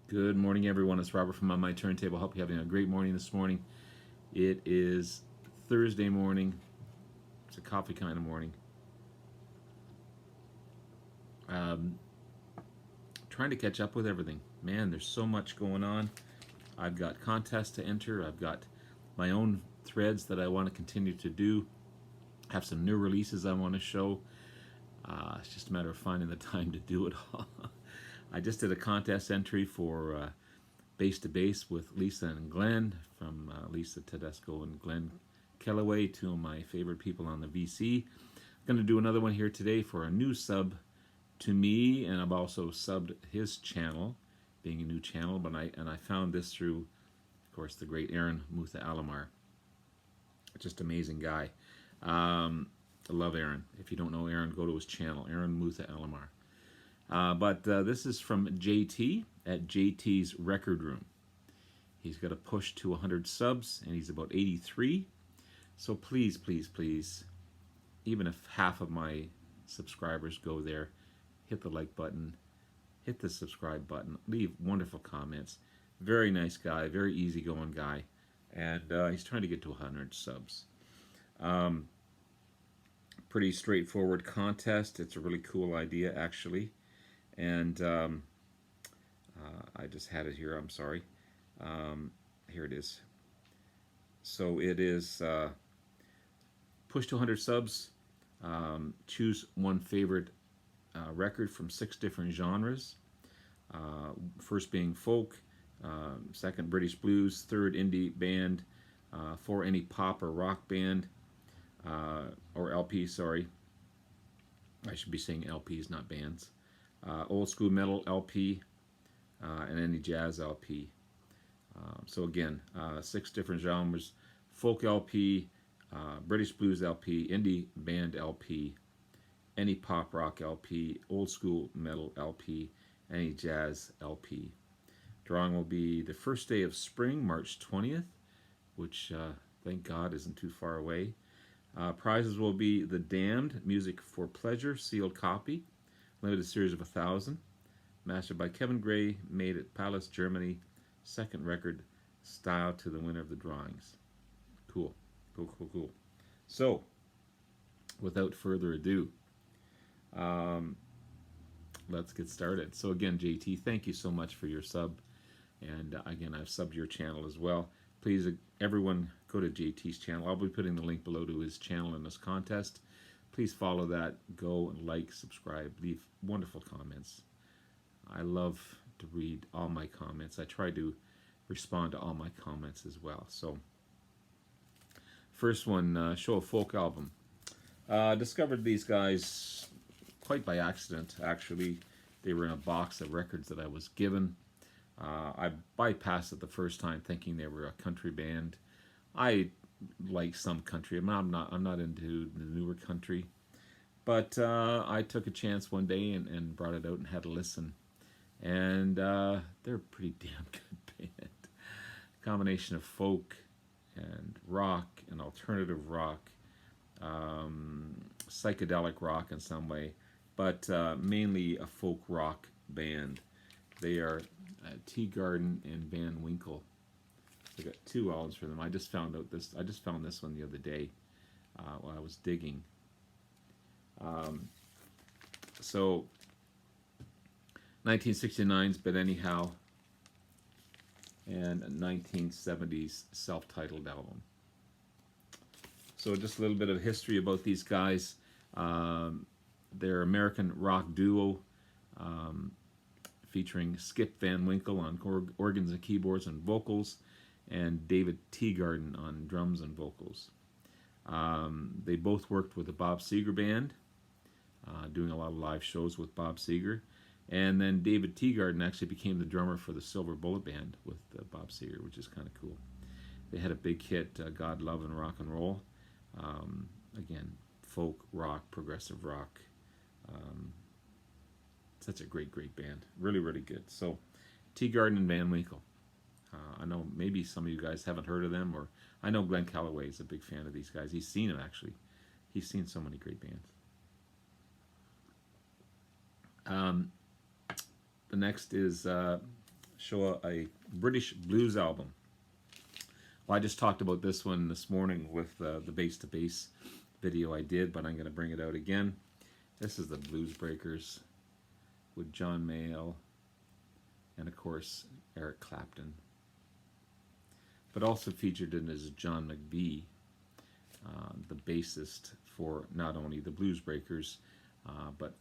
Good morning, everyone. It's Robert from On My Turntable. Hope you're having a great morning this morning. It is Thursday morning. It's a coffee kind of morning. Um, Trying to catch up with everything. Man, there's so much going on. I've got contests to enter. I've got my own threads that I want to continue to do. Have some new releases I want to show. It's just a matter of finding the time to do it all. I just did a contest entry for Base to Base with Lisa and Glenn, from Lisa Tedesco and Glenn Kellaway, two of my favorite people on the VC. I'm going to do another one here today for a new sub to me, and I've also subbed his channel, being a new channel. But I found this through, of course, the great Aaron Mutha Alamar. Just amazing guy. I love Aaron. If you don't know Aaron, go to his channel, Aaron Mutha Alamar. But this is from JT at JT's Record Room. He's got a push to 100 subs, and he's about 83. So please, please, please, even if half of my subscribers go there, hit the like button, hit the subscribe button, leave wonderful comments. Very nice guy, very easygoing guy, and he's trying to get to 100 subs. Pretty straightforward contest. It's a really cool idea, actually. And I just had it here. I'm sorry. Here it is. So it is push to 100 subs. Choose one favorite record from 6 different genres. First being folk, second British blues, third indie band, 4 any pop or rock band, or LP, sorry. I should be saying LPs, not bands. Old school metal LP, and any jazz LP. So again, 6 different genres: folk LP, British blues LP, indie band LP, any pop rock LP, old school metal LP, any jazz LP. Drawing will be the first day of spring, March 20th, which thank God isn't too far away. Prizes will be The Damned, Music for Pleasure, sealed copy, limited series of 1,000, mastered by Kevin Gray, made at Pallas, Germany, second record style to the winner of the drawings. Cool, cool, cool, cool. So, without further ado, let's get started. So again, JT, thank you so much for your sub, and again, I've subbed your channel as well. Please, everyone, go to JT's channel. I'll be putting the link below to his channel in this contest. Please follow that. Go and like, subscribe, leave wonderful comments. I love to read all my comments. I try to respond to all my comments as well. So, first one, show a folk album. Discovered these guys quite by accident, actually. They were in a box of records that I was given. I bypassed it the first time, thinking they were a country band. I like some country. I'm not into the newer country, but I took a chance one day and brought it out and had a listen. And they're a pretty damn good band. Combination of folk and rock and alternative rock, psychedelic rock in some way, but mainly a folk rock band. They are Garden and Vanwinkle. I got 2 albums for them. I just found this one the other day while I was digging. So 1969's But Anyhow, and a 1970s self-titled album. So just a little bit of history about these guys. They're American rock duo, featuring Skip Van Winkle on organs and keyboards and vocals, and David Teagarden on drums and vocals. They both worked with the Bob Seger Band, doing a lot of live shows with Bob Seger. And then David Teagarden actually became the drummer for the Silver Bullet Band with Bob Seger, which is kind of cool. They had a big hit, God, Love, and Rock and Roll. Again, folk, rock, progressive rock. Such a great, great band. Really, really good. So, Teagarden and Van Winkle. I know maybe some of you guys haven't heard of them, or I know Glenn Calloway is a big fan of these guys. He's seen them, actually. He's seen so many great bands. The next is show a British blues album. Well, I just talked about this one this morning with the bass to bass video I did, but I'm going to bring it out again. This is the Blues Breakers with John Mayall and, of course, Eric Clapton. But also featured in is John McVie, the bassist for not only the Blues Breakers, but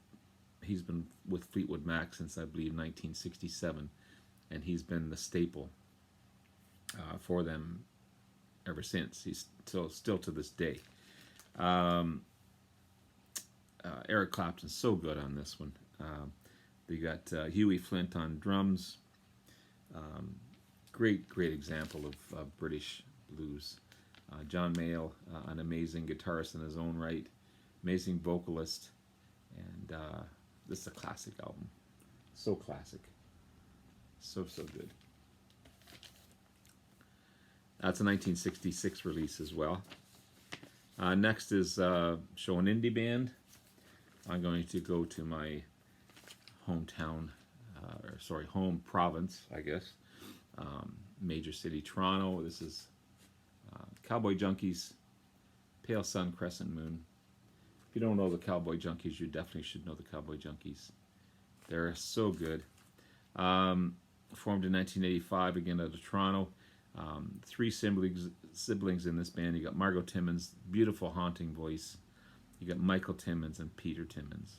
he's been with Fleetwood Mac since, I believe, 1967, and he's been the staple for them ever since. He's still to this day. Eric Clapton's so good on this one. They got Huey Flint on drums. Great example of British blues. John Mayall, an amazing guitarist in his own right, amazing vocalist, and this is a classic album. So classic. So good. That's a 1966 release as well. Next is show an indie band. I'm going to go to my hometown, home province, I guess. Major city, Toronto. This is Cowboy Junkies, Pale Sun Crescent Moon. If you don't know the Cowboy Junkies, you definitely should know the Cowboy Junkies. They're so good. Formed in 1985, again out of Toronto. Three siblings in this band. You got Margot Timmins, beautiful haunting voice. You got Michael Timmins and Peter Timmins.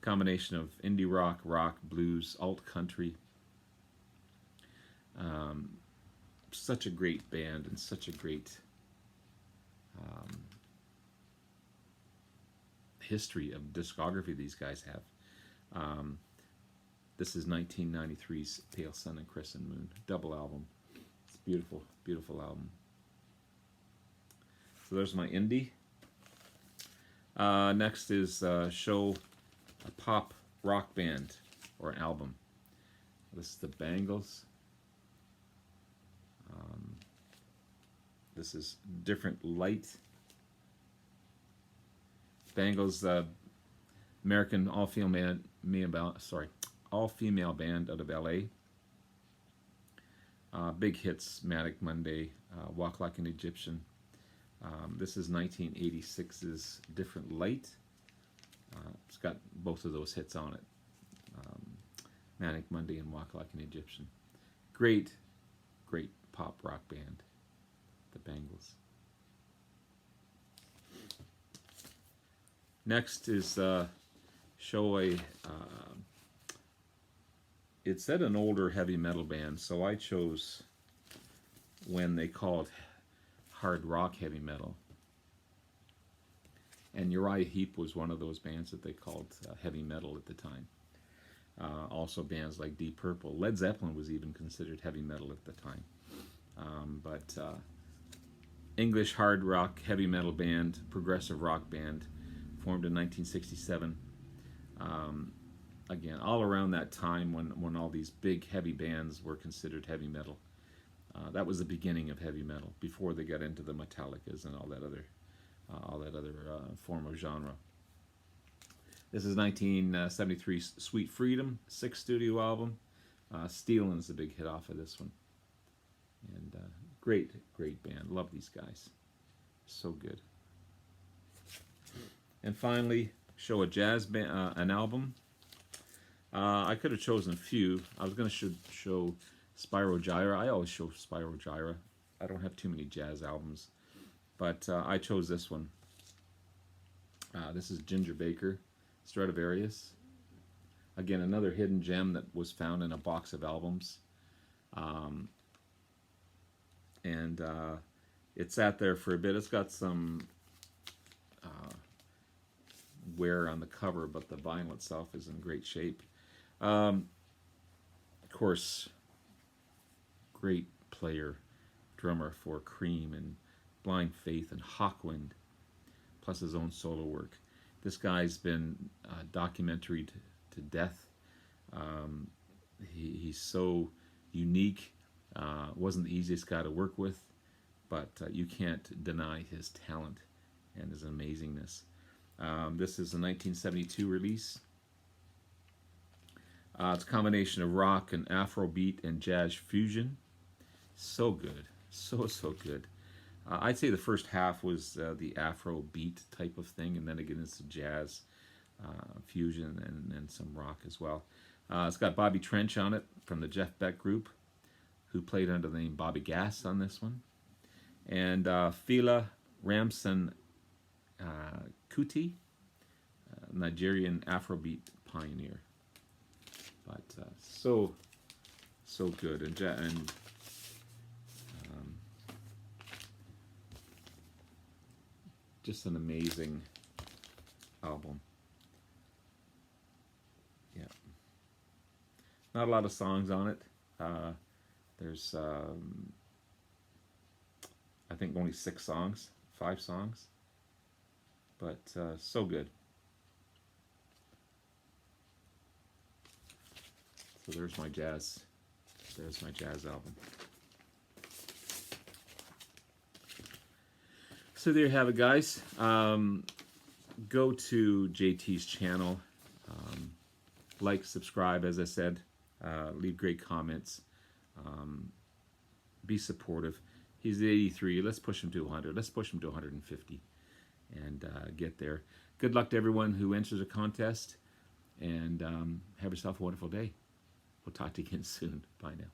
Combination of indie rock, blues, alt country. Such a great band and such a great history of discography these guys have. This is 1993's Pale Sun and Crescent Moon, double album. It's a beautiful album. So there's my indie. Next is show a pop rock band or an album. This is the Bangles. This is Different Light. Bangles, American all-female band out of LA. Big hits: Manic Monday, Walk Like an Egyptian. This is 1986's Different Light. It's got both of those hits on it. Manic Monday and Walk Like an Egyptian. Great pop rock band, the Bangles. Next is show a, it said an older heavy metal band, so I chose when they called hard rock heavy metal. And Uriah Heep was one of those bands that they called heavy metal at the time. Also bands like Deep Purple. Led Zeppelin was even considered heavy metal at the time. But English hard rock heavy metal band, progressive rock band, formed in 1967. Again, all around that time when all these big heavy bands were considered heavy metal. That was the beginning of heavy metal before they got into the Metallicas and all that other form of genre. This is 1973's Sweet Freedom, 6th studio album. Stealin's the big hit off of this one. And great band. Love these guys. So good. And finally, show a jazz band, an album. I could have chosen a few. I was going to show Spyro Gyra. I always show Spyro Gyra. I don't have too many jazz albums. But I chose this one. This is Ginger Baker, Stradivarius. Again, another hidden gem that was found in a box of albums. And it sat there for a bit. It's got some wear on the cover, but the vinyl itself is in great shape. Of course, great player, drummer for Cream and Blind Faith and Hawkwind, plus his own solo work. This guy's been documentaried to death. He's so unique. Wasn't the easiest guy to work with, but you can't deny his talent and his amazingness. This is a 1972 release. It's a combination of rock and Afrobeat and jazz fusion. So good, so good. I'd say the first half was the Afrobeat type of thing, and then again it's jazz fusion and some rock as well. It's got Bobby Trench on it from the Jeff Beck Group, who played under the name Bobby Gass on this one, and Fela Ramson Kuti, Nigerian Afrobeat pioneer. But so good, and just an amazing album. Yeah, not a lot of songs on it. There's I think only 6 songs, 5 songs, but so good. So there's my jazz album. So there you have it, guys. Go to JT's channel, like, subscribe, as I said, leave great comments, be supportive. He's 83. Let's push him to 100. Let's push him to 150 and get there. Good luck to everyone who enters a contest, and have yourself a wonderful day. We'll talk to you again soon. Bye now.